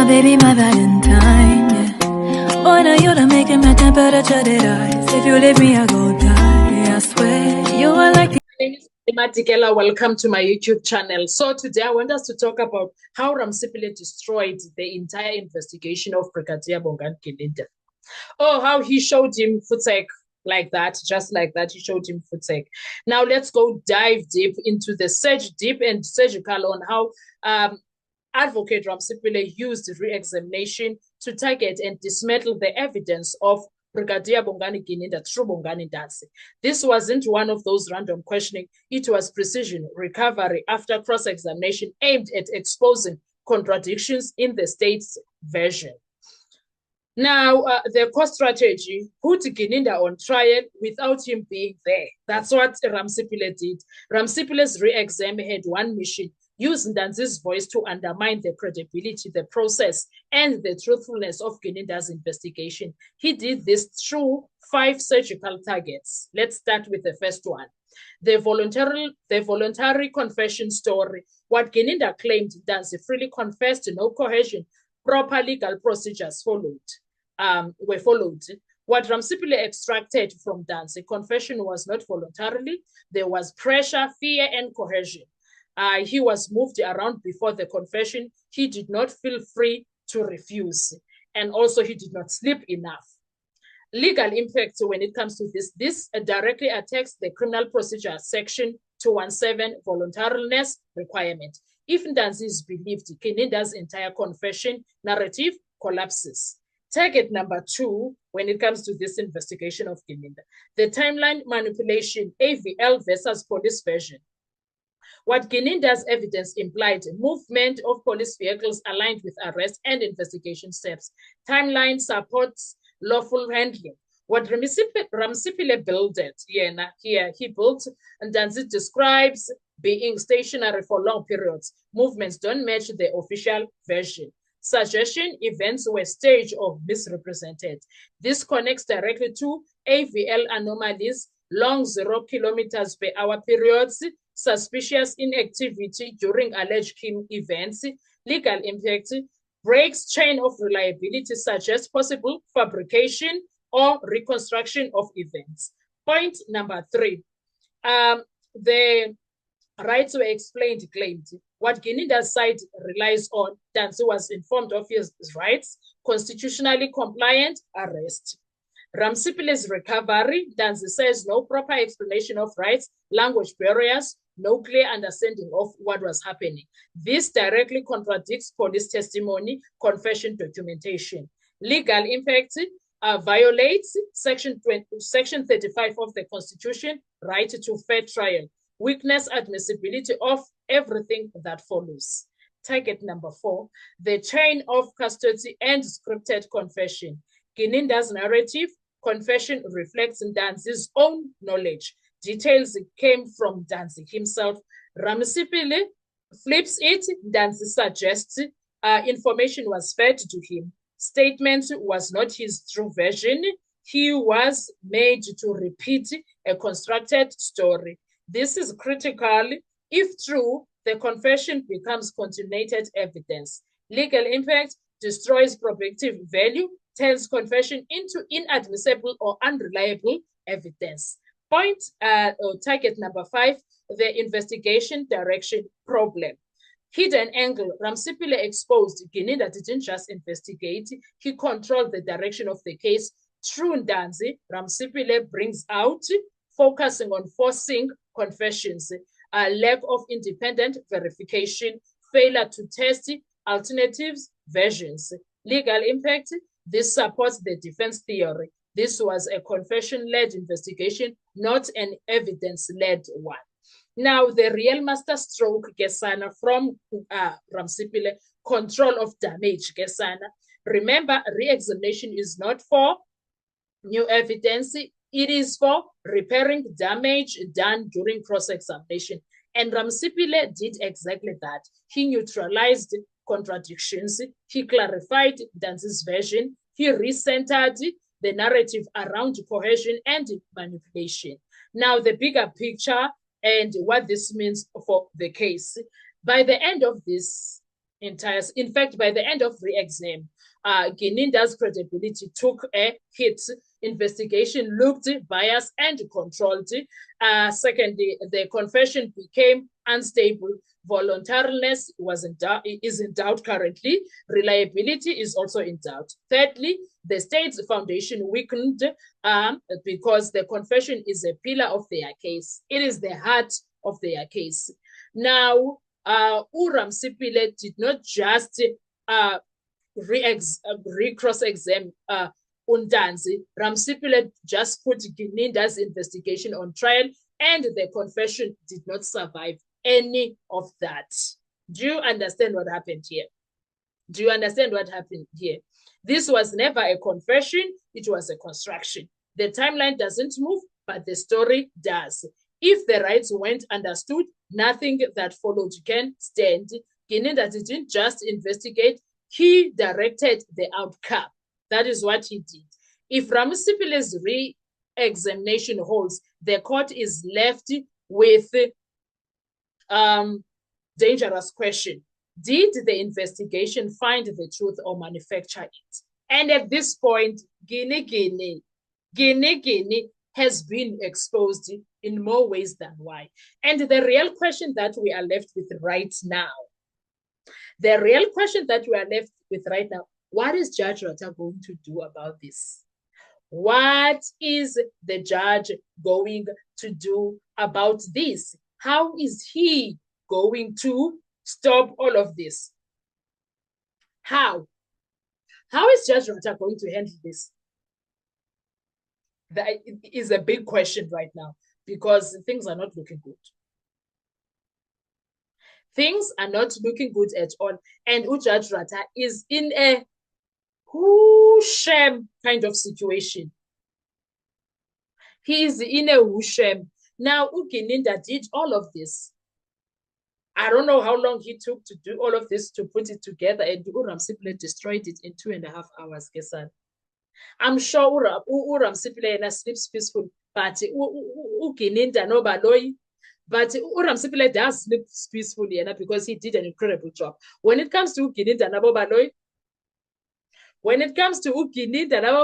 my baby, my Valentine, yeah. Boy, now you done making my temperature rise. If you leave me, I go die. I swear, you are like the... My name is Matikela. Welcome to my YouTube channel. So today I want us to talk about how Ramsipile destroyed the entire investigation of Brigadier Bongani Gilida. Oh, how he showed him footsec like that, just like that, he showed him footsec. Now let's go dive deep into the deep and surgical on how Advocate Ramsipile used re-examination to target and dismantle the evidence of Brigadier Bongani Gilida through Bongani Ndanzi. This wasn't one of those random questioning. It was precision recovery after cross-examination aimed at exposing contradictions in the state's version. Now, the core strategy put Gilida on trial without him being there. That's what Ramsipile did. Ramsipile's re-exam had one mission: use Ndanzi's voice to undermine the credibility, the process, and the truthfulness of Gilida's investigation. He did this through 5 surgical targets. Let's start with the first one. The voluntary confession story. What Gilida claimed Ndanzi freely confessed, no cohesion, proper legal procedures were followed. What Ramsipile extracted from Ndanzi, confession was not voluntarily. There was pressure, fear, and cohesion. He was moved around before the confession. He did not feel free to refuse. And also he did not sleep enough. Legal impact when it comes to this directly attacks the criminal procedure section 217 voluntariness requirement. If Ndanzi is believed, Gilida's entire confession narrative collapses. Target number 2 when it comes to this investigation of Gilida, the timeline manipulation, AVL versus police version. What Gilida's evidence implied: movement of police vehicles aligned with arrest and investigation steps. Timeline supports lawful handling. What Ramsipile built he built, and Ndanzi describes being stationary for long periods. Movements don't match the official version. Suggestion: events were staged or misrepresented. This connects directly to AVL anomalies, long 0 kilometers per hour periods, suspicious inactivity during alleged key events. Legal impact: breaks chain of reliability, suggests possible fabrication or reconstruction of events. Point number 3, the rights were explained, claimed. What Gilida's side relies on: Ndanzi was informed of his rights, constitutionally compliant, arrest. Ramsipile's recovery: Ndanzi says no proper explanation of rights, language barriers, no clear understanding of what was happening. This directly contradicts police testimony, confession documentation. Legal impact: violates section 35 of the Constitution, right to fair trial. Weakness admissibility of everything that follows. Target number 4, the chain of custody and scripted confession. Gilida's narrative: confession reflects Ndanzi's own knowledge. Details came from Ndanzi himself. Ramsipile flips it. Ndanzi suggests information was fed to him. Statement was not his true version. He was made to repeat a constructed story. This is critical. If true, the confession becomes continuated evidence. Legal impact: destroys probative value, turns confession into inadmissible or unreliable evidence. Target number 5, the investigation direction problem. Hidden angle: Ramsipile exposed Gilida didn't just investigate, he controlled the direction of the case. Through Ndanzi, Ramsipile brings out, focusing on forcing confessions, lack of independent verification, failure to test alternatives versions. Legal impact: this supports the defense theory. This was a confession-led investigation, not an evidence-led one. Now, the real master stroke, Gesana, from Ramsipile: control of damage, Gesana. Remember, re-examination is not for new evidence. It is for repairing damage done during cross-examination. And Ramsipile did exactly that. He neutralized contradictions. He clarified Ndanzi's version. He recentered the narrative around cohesion and manipulation. Now, the bigger picture and what this means for the case. By the end of this, In fact, by the end of re-exam, Gininda's credibility took a hit. Investigation looked biased and controlled. Secondly, the confession became unstable. Voluntariness is in doubt currently. Reliability is also in doubt. Thirdly, the state's foundation weakened because the confession is a pillar of their case. It is the heart of their case. Now, uRamsipile did not just re-cross-examine Undanzi. Ramsipile just put Gininda's investigation on trial, and the confession did not survive any of that. Do you understand what happened here? Do you understand what happened here? This was never a confession, it was a construction. The timeline doesn't move, but the story does. If the rights weren't understood, nothing that followed can stand. Gininda didn't just investigate, he directed the outcome. That is what he did. If Ramsipile's re-examination holds, the court is left with dangerous question. Did the investigation find the truth or manufacture it? And at this point, Guinea has been exposed in more ways than one. And the real question that we are left with right now, what is Judge Rata going to do about this? What is the judge going to do about this? How is he going to stop all of this? How is Judge Rata going to handle this? That is a big question right now because things are not looking good. Things are not looking good at all. And Judge Rata is in a shame kind of situation. He is in a shame. Now, Gininda did all of this. I don't know how long he took to do all of this, to put it together, and uRamsipile destroyed it in 2.5 hours, Kesan. I'm sure uRamsipile sleeps peaceful, but Gininda no Baloyi. But uRamsipile does sleep peacefully because he did an incredible job. When it comes to Gininda Nabo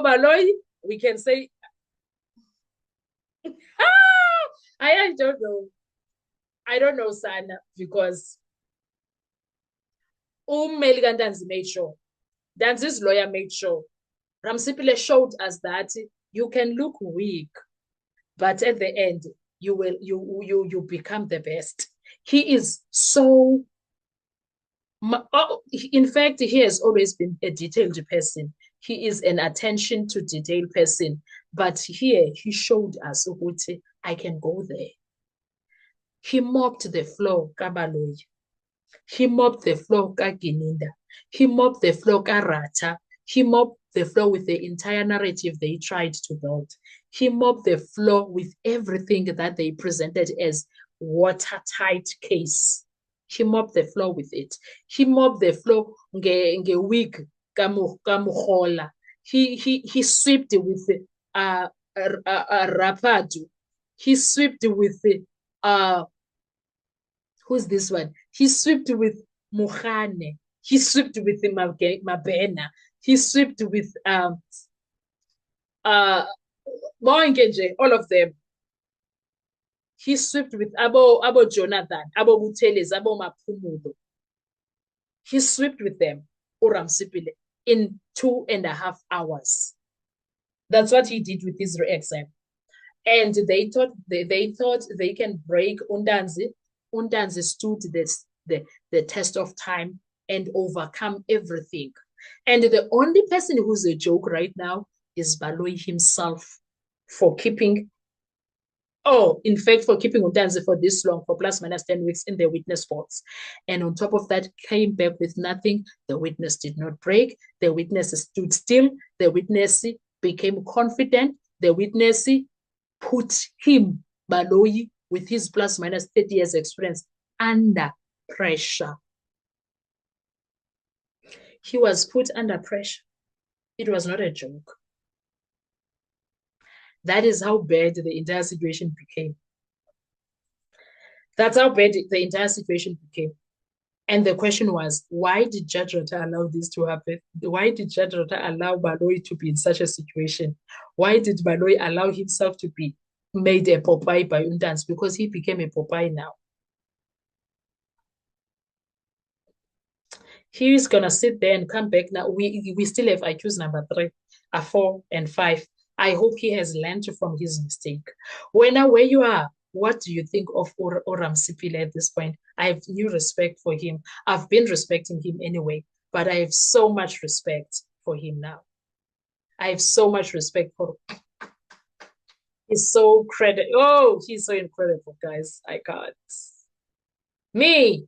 Baloyi, we can say, I don't know. I don't know, Sana, because Meligan Danzi made sure. Danzi's lawyer made sure. Ramsipile showed us that you can look weak, but at the end, you become the best. He is so. In fact, he has always been a detailed person. He is an attention to detail person. But here, he showed us, I can go there. He mopped the floor, Kabaloyi. He mopped the floor, Gininda. He mopped the floor, Rata. He mopped the floor with the entire narrative they tried to build. He mopped the floor with everything that they presented as watertight case. He mopped the floor with it. He mopped the floor nge wig kamuhola. He swept with Rapadu. He swept with who's this one? He swept with Muhane. He swept with Mabena. He swept with Moengeje, all of them. He swept with Abo Jonathan, Abo Buteles, Abo Mapumudo. He swept with them, uRamsipile, in 2.5 hours. That's what he did with his exam. And they thought they can break Undanzi. Undanzi stood the test of time and overcome everything. And the only person who's a joke right now is Baloyi himself for keeping Undanzi for this long, for plus minus 10 weeks in the witness box. And on top of that, came back with nothing. The witness did not break. The witness stood still. The witness became confident. The witness put him, Baloyi, with his plus minus 30 years experience, under pressure. He was put under pressure. It was not a joke. That is how bad the entire situation became. That's how bad the entire situation became. And the question was, why did Judge Rota allow this to happen? Why did Judge Rota allow Baloyi to be in such a situation? Why did Baloyi allow himself to be made a Popeye by Undans? Because he became a Popeye now. He is gonna sit there and come back now. We still have accused number 3, 4, and 5. I hope he has learned from his mistake. Where you are, what do you think of Oram Sipile at this point? I have new respect for him. I've been respecting him anyway, but I have so much respect for him now. I have so much respect for him. He's so he's so incredible, guys. I can't. Me,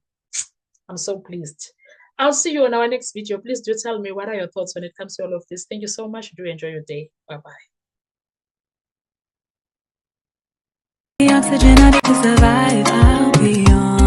I'm so pleased. I'll see you on our next video. Please do tell me what are your thoughts when it comes to all of this. Thank you so much. Do enjoy your day. Bye-bye. The oxygen I need to survive, I'll be on.